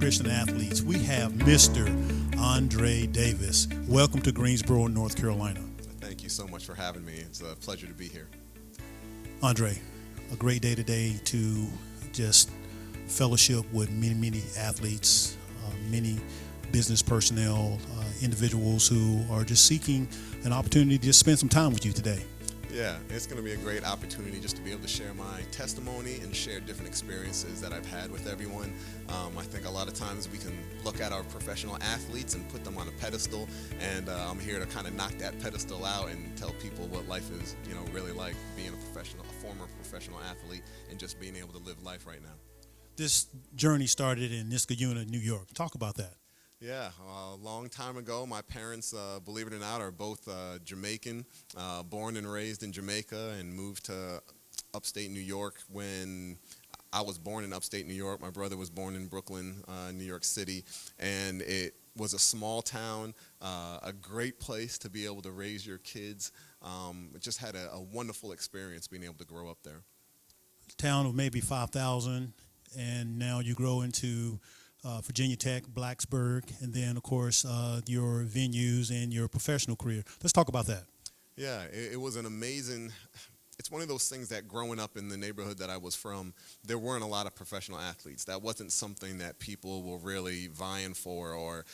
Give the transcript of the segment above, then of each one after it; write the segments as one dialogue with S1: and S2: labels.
S1: Christian athletes, we have Mr. Andre Davis. Welcome to Greensboro, North Carolina.
S2: Thank you so much for having me. It's a pleasure to be here.
S1: Andre, a great day today to just fellowship with many athletes, many business personnel, individuals who are just seeking an opportunity to just spend some time with you today.
S2: Yeah, it's going to be a great opportunity just to be able to share my testimony and share different experiences that I've had with everyone. I think a lot of times we can look at our professional athletes and put them on a pedestal, and I'm here to kind of knock that pedestal out and tell people what life is, really like being a former professional athlete, and just being able to live life right now.
S1: This journey started in Niskayuna, New York. Talk about that.
S2: Yeah, a long time ago, my parents, believe it or not, are both Jamaican, born and raised in Jamaica, and moved to upstate New York when I was born in upstate New York. My brother was born in Brooklyn, New York City, and it was a small town, a great place to be able to raise your kids. Just had a wonderful experience being able to grow up there.
S1: Town of maybe 5,000, and now you grow into Virginia Tech, Blacksburg, and then, of course, your venues and your professional career. Let's talk about that.
S2: Yeah, it was an amazing. It's one of those things that growing up in the neighborhood that I was from, there weren't a lot of professional athletes. That wasn't something that people were really vying for, or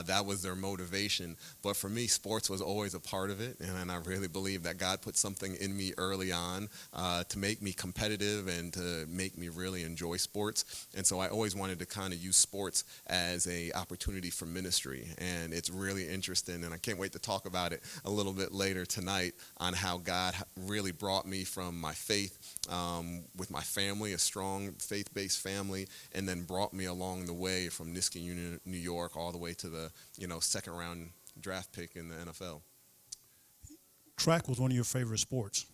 S2: that was their motivation. But for me, sports was always a part of it, and I really believe that God put something in me early on to make me competitive and to make me really enjoy sports. And so I always wanted to kind of use sports as a opportunity for ministry, and it's really interesting, and I can't wait to talk about it a little bit later tonight on how God really brought me from my faith with my family, a strong faith-based family, and then brought me along the way from Niskayuna, New York, all the way to the second round draft pick in the NFL.
S1: Track was one of your favorite sports,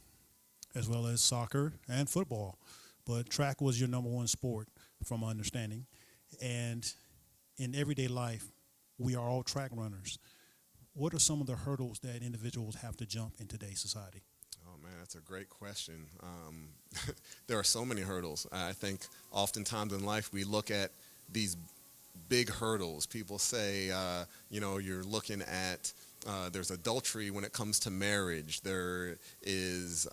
S1: as well as soccer and football, but track was your number one sport, from my understanding. And in everyday life, we are all track runners. What are some of the hurdles that individuals have to jump in today's society?
S2: Oh, man, that's a great question. There are so many hurdles. I think oftentimes in life we look at these big hurdles. People say, you're looking at, there's adultery when it comes to marriage. There is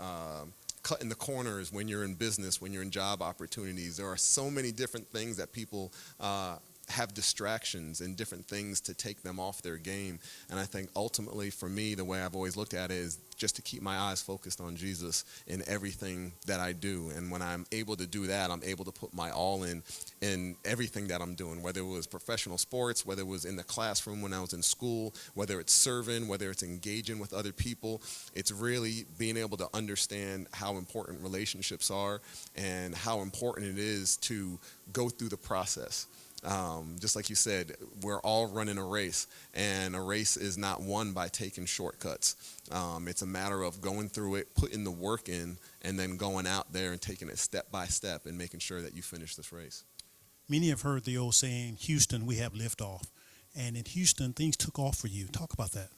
S2: cutting the corners when you're in business, when you're in job opportunities. There are so many different things that people have distractions and different things to take them off their game. And I think ultimately for me, the way I've always looked at it is just to keep my eyes focused on Jesus in everything that I do. And when I'm able to do that, I'm able to put my all in everything that I'm doing, whether it was professional sports, whether it was in the classroom when I was in school, whether it's serving, whether it's engaging with other people. It's really being able to understand how important relationships are and how important it is to go through the process. Just like you said, we're all running a race, and a race is not won by taking shortcuts. It's a matter of going through it, putting the work in, and then going out there and taking it step by step and making sure that you finish this race.
S1: Many have heard the old saying, Houston, we have liftoff. And in Houston, things took off for you. Talk about that.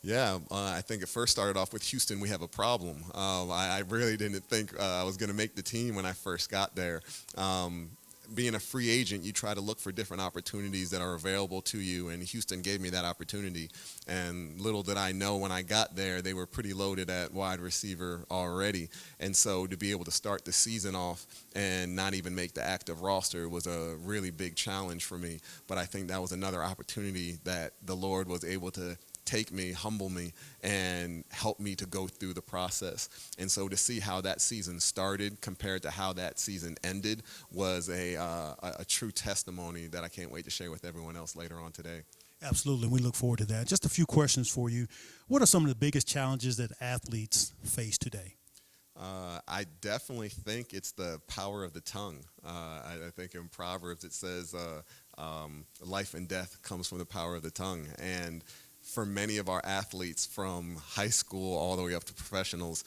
S2: Yeah, I think it first started off with Houston, we have a problem. I really didn't think I was going to make the team when I first got there. Being a free agent, you try to look for different opportunities that are available to you, and Houston gave me that opportunity. And little did I know when I got there, they were pretty loaded at wide receiver already. And so to be able to start the season off and not even make the active roster was a really big challenge for me. But I think that was another opportunity that the Lord was able to take me, humble me, and help me to go through the process. And so to see how that season started compared to how that season ended was a true testimony that I can't wait to share with everyone else later on today.
S1: Absolutely. We look forward to that. Just a few questions for you. What are some of the biggest challenges that athletes face today?
S2: I definitely think it's the power of the tongue. I think in Proverbs it says life and death comes from the power of the tongue. And for many of our athletes from high school all the way up to professionals,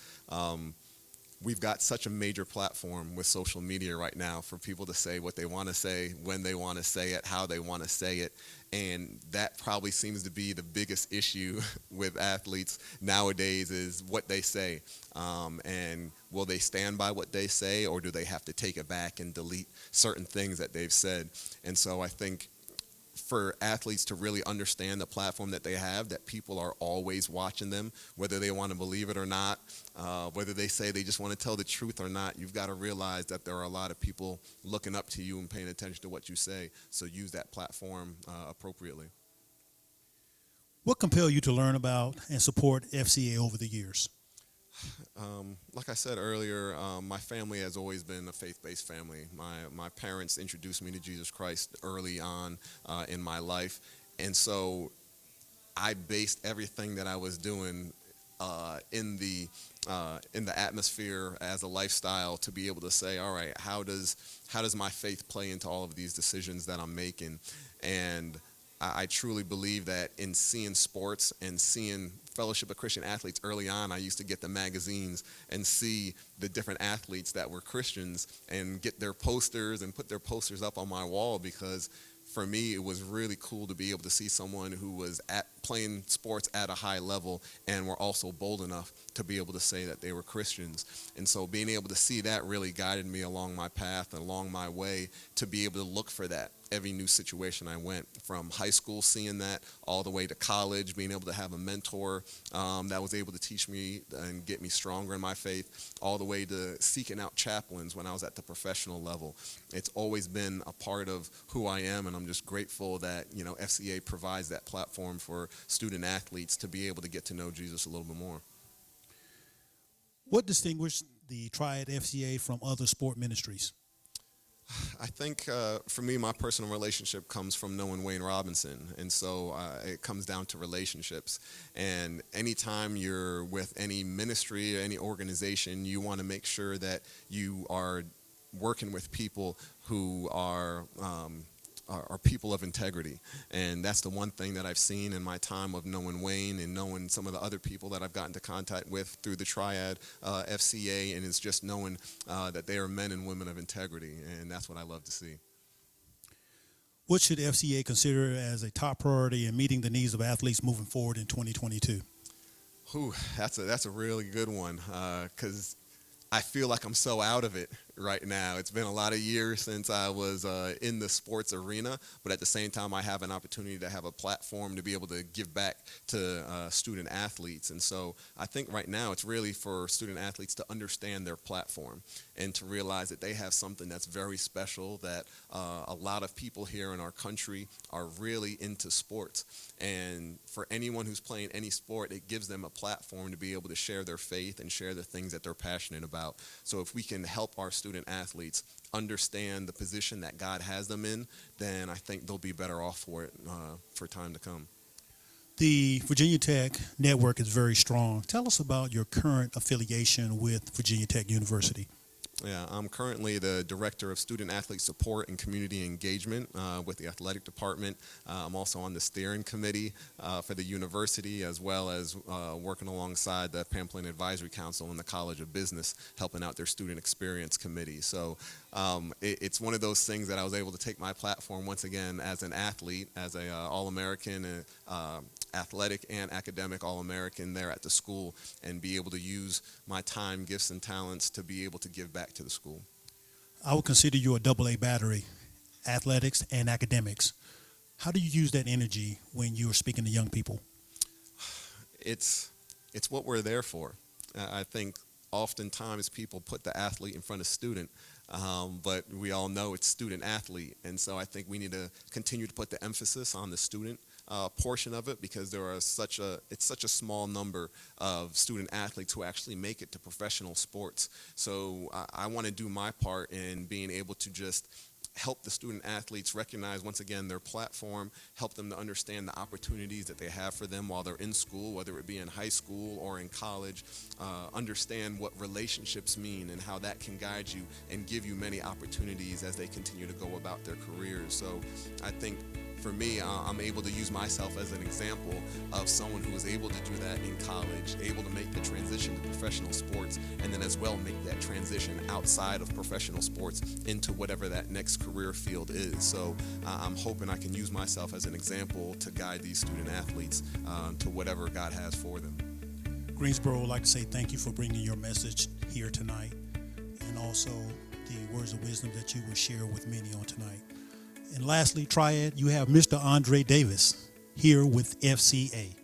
S2: we've got such a major platform with social media right now for people to say what they want to say, when they want to say it, how they want to say it. And that probably seems to be the biggest issue with athletes nowadays is what they say. And will they stand by what they say, or do they have to take it back and delete certain things that they've said? And so I think for athletes to really understand the platform that they have, that people are always watching them, whether they want to believe it or not, whether they say they just want to tell the truth or not. You've got to realize that there are a lot of people looking up to you and paying attention to what you say, so use that platform appropriately.
S1: What compelled you to learn about and support FCA over the years?
S2: Like I said earlier, my family has always been a faith-based family. My parents introduced me to Jesus Christ early on in my life, and so I based everything that I was doing in the atmosphere as a lifestyle, to be able to say, all right, how does my faith play into all of these decisions that I'm making? And I truly believe that in seeing sports and seeing Fellowship of Christian Athletes early on, I used to get the magazines and see the different athletes that were Christians and get their posters and put their posters up on my wall, because for me, it was really cool to be able to see someone who was playing sports at a high level and were also bold enough to be able to say that they were Christians. And so being able to see that really guided me along my path and along my way to be able to look for that every new situation I went, from high school, seeing that, all the way to college, being able to have a mentor that was able to teach me and get me stronger in my faith, all the way to seeking out chaplains when I was at the professional level. It's always been a part of who I am, and I'm just grateful that, you know, FCA provides that platform for student athletes to be able to get to know Jesus a little bit more.
S1: What distinguished the Triad FCA from other sport ministries?
S2: I think for me, my personal relationship comes from knowing Wayne Robinson, and so it comes down to relationships. And anytime you're with any ministry or any organization, you want to make sure that you are working with people who are people of integrity. And that's the one thing that I've seen in my time of knowing Wayne and knowing some of the other people that I've gotten into contact with through the Triad FCA, and it's just knowing that they are men and women of integrity, and that's what I love to see.
S1: What should FCA consider as a top priority in meeting the needs of athletes moving forward in 2022?
S2: That's a really good one, because I feel like I'm so out of it right now. It's been a lot of years since I was in the sports arena, but at the same time, I have an opportunity to have a platform to be able to give back to student athletes. And so I think right now it's really for student athletes to understand their platform and to realize that they have something that's very special, that a lot of people here in our country are really into sports. And for anyone who's playing any sport, it gives them a platform to be able to share their faith and share the things that they're passionate about. So if we can help our student athletes understand the position that God has them in, then I think they'll be better off for it for time to come.
S1: The Virginia Tech network is very strong. Tell us about your current affiliation with Virginia Tech University.
S2: Yeah, I'm currently the Director of Student Athlete Support and Community Engagement with the Athletic Department. I'm also on the steering committee for the university, as well as working alongside the Pamplin Advisory Council and the College of Business, helping out their Student Experience Committee. So it's one of those things that I was able to take my platform once again as an athlete, as a All-American, athletic and academic All-American there at the school, and be able to use my time, gifts, and talents to be able to give back to the school.
S1: I would consider you a AA battery, athletics and academics. How do you use that energy when you are speaking to young people?
S2: It's what we're there for. I think oftentimes people put the athlete in front of student, but we all know it's student athlete, and so I think we need to continue to put the emphasis on the student portion of it, because it's such a small number of student athletes who actually make it to professional sports. So I want to do my part in being able to just help the student athletes recognize, once again, their platform, help them to understand the opportunities that they have for them while they're in school, whether it be in high school or in college, understand what relationships mean and how that can guide you and give you many opportunities as they continue to go about their careers. So I think for me, I'm able to use myself as an example of someone who was able to do that in college, able to make the transition to professional sports, and then as well make that transition outside of professional sports into whatever that next career field is. So I'm hoping I can use myself as an example to guide these student athletes to whatever God has for them.
S1: Greensboro would like to say thank you for bringing your message here tonight, and also the words of wisdom that you will share with many on tonight. And lastly, Triad, you have Mr. Andre Davis here with FCA.